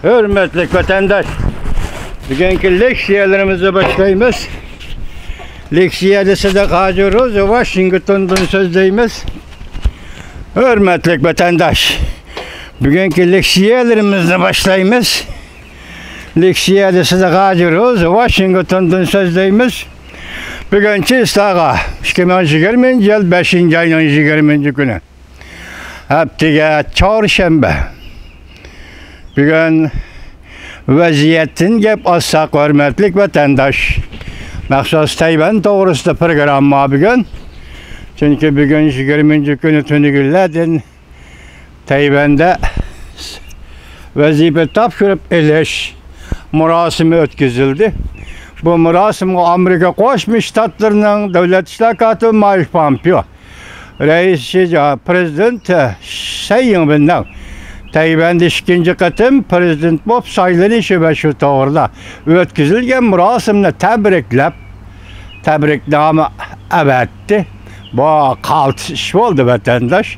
Hürmetli vatandaş, bugünkü leksiyalarımıza başlayımız. Leksiyada size Hacı Rosa Washington'dan sözdeyimiz. Hürmetli vatandaş, bugünkü leksiyalarımıza başlayımız. Leksiyada size Hacı Rosa Washington'dan sözdeyimiz. Bugünkü istağa 2020 yıl 5. ayının 20. günü. Haftaga çarşamba. Bugün vaziyetin gep alsak hürmetli vatandaş. Məxsus Tayvan doğrusunda programma bugün. Çünkü bugün 20. günü tünügüllerden Tayvan'da vazife tapşırıp eleş murasimi ötküzüldü. Bu murasim Amerika Koşmuş Ştatlarının Devlet İşlakatı Mike Pompeo reisi prezident sayınından Tayvan'da ikinci katım prezident bop saylanışı ve şu doğruda ötküzülgen murasimle tebrikname evetti. Bu kalt iş oldu vatandaş.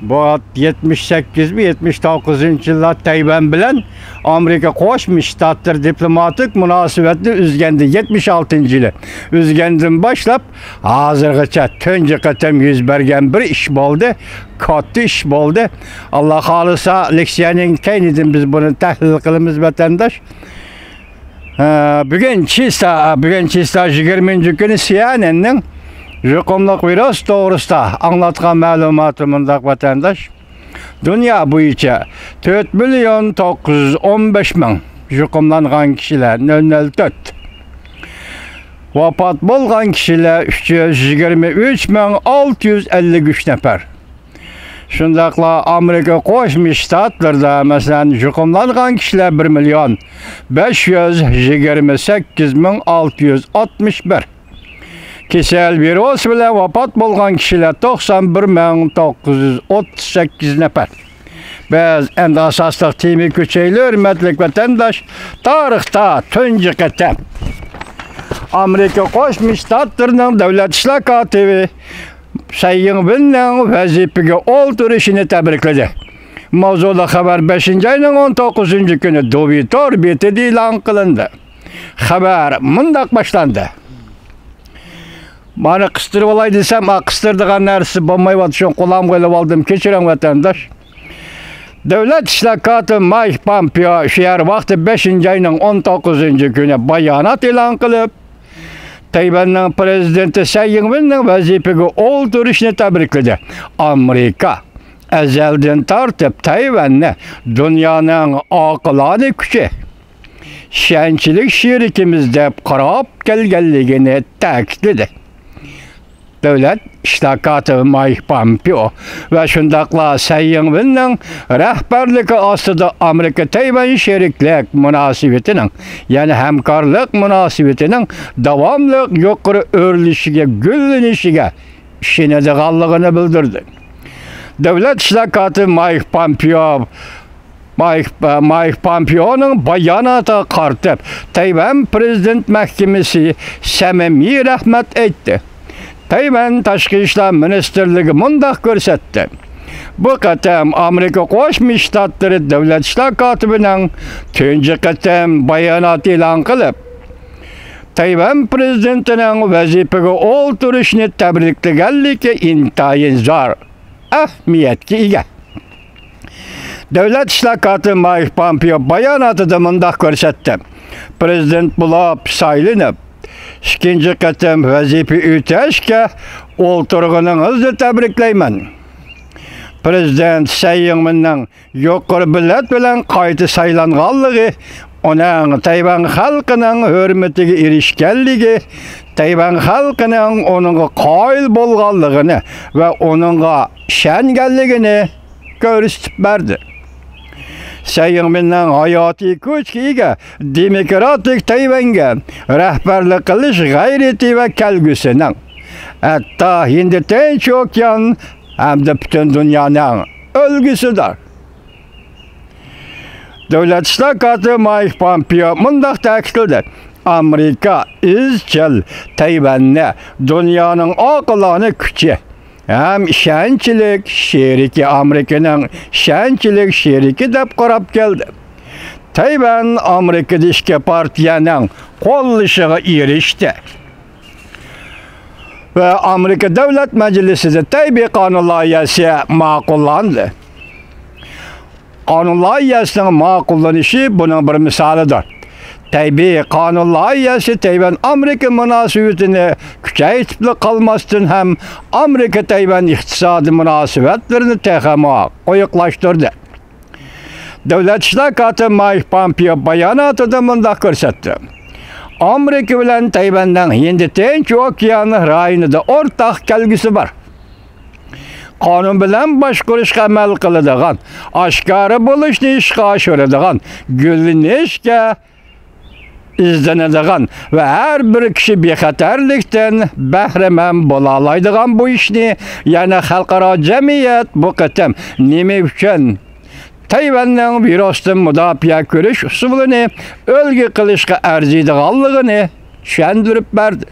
Bu 78 mi 79. yıllar Tayvan bilen Amerika Koşmuş Ştatlar diplomatik münasebetini üzgendi 76. yılı. Üzgendim başlap hazırgacha tönce katem yüz bergen bir iş oldu. Kattı iş oldu. Allah halisa leksiyanın keynidin biz bunu tahlil kılımız vatandaş. Bugün çista 20. günü CNN'nin Jukumluk virüs doğrusunda anlatkan malumatımında vatandaş, dünya boyunca 4 milyon 915 bin jukumlanan kişiler 004. Vafat bolgan kişiler 323 bin 653 nefer. Şundakla Amerika Koşmuş Ştatlar'da mesela jukumlanan kişiler 1 milyon 528 bin 661. Kesel virüs bile vafat bolgan kişiler 91.938 nefer. Biz en asaslık timi küçeğli hürmetlik vatandaş tarihta tünce katem Amerika Koşmuş Ştatlarının Devlet İşlakatı ve sayınbından vazifeye oturuşunu tebrikledi. Mavzuda haber 5. ayının 19. günü Dovitor biti ilan kılındı. Haber mındak başlandı. Bana kıstırıp olay desem, kıstırdığın neresi bombayı batışın kulağım gelip aldım, keçiren vatandaş. Devlet İşlakatı Mike Pompeo şehir vakti 5. ayının 19. günü bayanat ilan kılıp, Tayvan'ın prezidenti Tsai Ing-wen'nin vazifeye oturuşunu tebrikledi. Amerika ezelden tartıp Tayvan'ı dünyanın akılani küçü, şençilik şirikimizde qarab gelgenligini ta'kidledi. Devlet İşlakatı Mike Pompeo ve şundakla Tsai Ing-wen'nin rehberligi ostida Amerika Tayvan şeriklik münasebetinin yani hemkarlık münasebetinin davamlı yukarı örülüşüge, güllenişige işinediğanlığını bildirdi. Devlet İşlakatı Mike Pompeo'nun bayanata kartıp Tayvan Prezident Mahkemesi samimi rahmet etti. Tayvan Taşkı İşler Ministerliği mundak görsetti. Bu katem Amerika Koşmuş Ştatları Devlet İşlakatı bilen tünce katem bayanat ilan kılıp Tayvan Prezidentinin vazifeye oturuşunu tebriklegenligi intayin zor ahmiyetki ega. Devlet İşlakatı Mike Pompeo bayanatı da mundak görsetti. Prezident bulap saylanıp ikinci katem vazife üteşke oturğunuzdu tebrikleymen. Prezident Tsai Ing-wen'nin yukarı bilet bilen kaydı saylanğanlığı, onun Tayvan halkının hürmetine erişkenligi, Tayvan halkının onunla qayıl bolğanlığını ve onunla şengelligini görüstüp berdi. Tsai Ing-wen'nin hayati küçkiga demokratik Tayvan'a rehberlik kılış gayreti ve kelgüsünün hatta Hindi Tinç Okyan hem de bütün dünyanın ölgüsüdür. Devlet İşlakatı Mike Pompeo mundak ta'kidledi. Amerika izchil Tayvan'ı dünyanın akılani küçü hem şençilik şeriki Amerika'nın şençilik şeriki dep qarab geldi. Tayvan Amerikada ishki partiyaning qo'llashiga erishdi. Ve Amerika Devlet Meclisi'de Tayvan kanun loyihasi ma'qullandi. Kanun loyihasining ma'qullanishi bunun bir misalidir. Tayvan kanun loyihasi Tayvan Amerika munosabatini kuchaytirib qolmasdan ham Amerika Tayvan iqtisodiy munosabatlarini texmo qo'yiqlashtirdi. Davlat ishlar katibi Mike Pompeo bayonotida mundaq ko'rsatdi. Amerika bilan Tayvanning Hind Tinch okeani rayonida o'rtaq kelgusi bor. Qonun bilan boshqarishga amal qiladigan, oshkora bo'lishni ishga oshiradigan, gullanishga izlanadigan va har bir kishi bexatarlikdan bahramand bo'la oladigan bu ishni yana xalqaro jamiyat bu qatam nima uchun Tayvanning virusdan mudofaa ko'rish usulini o'lga qilishga arziydiganligini tushuntirib berdi.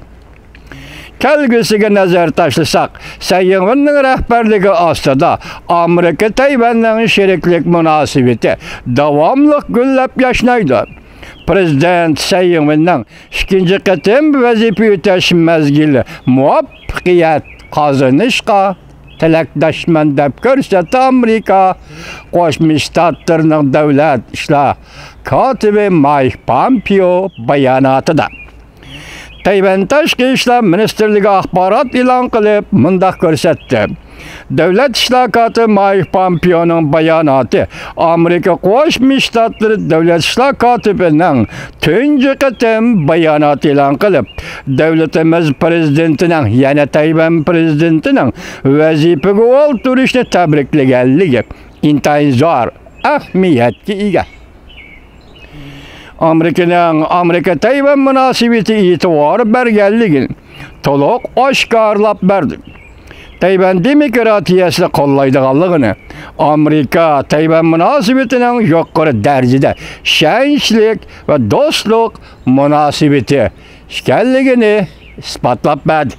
Kelgusiga nazar tashlasak, Sayyivinning rahbarligi ostida Amerika Tayvanning sheriklik munosabati davomli gullab yashnaydi. Prezident Sayyivinning ikkinchi qatim vazifa o'tash mazgili muvaffaqiyat qozonishga tilakdoshman deb ko'rsatdi Amerika Qo'shma Shtatlarining davlat ishlar kotibi Mike Pompeo bayonotida. Tayvan Tashqi ishlar ministrligi axborot e'lon qilib, mundaq ko'rsatdi. Davlat ishlar kotibi Mike Pompeoning bayonoti Amerika Qo'shma Shtatlari davlat ishlar kotibining tunji qatim bayonot e'lon qilib, davlatimiz prezidentining, yana Tayvan prezidentining vazifaga o'tirishni tabriklaganligi intayin zo'r ahamiyatga ega. Amerika Tayvan munosabati e'tibor berganligini to'liq oshkorlab berdi. Tayvan demokratiyasini qo'llaydiganligini, Amerika Tayvan munosabatining yuqori darajada ishonchlik va do'stlik munosabati ekanligini isbotlab berdi.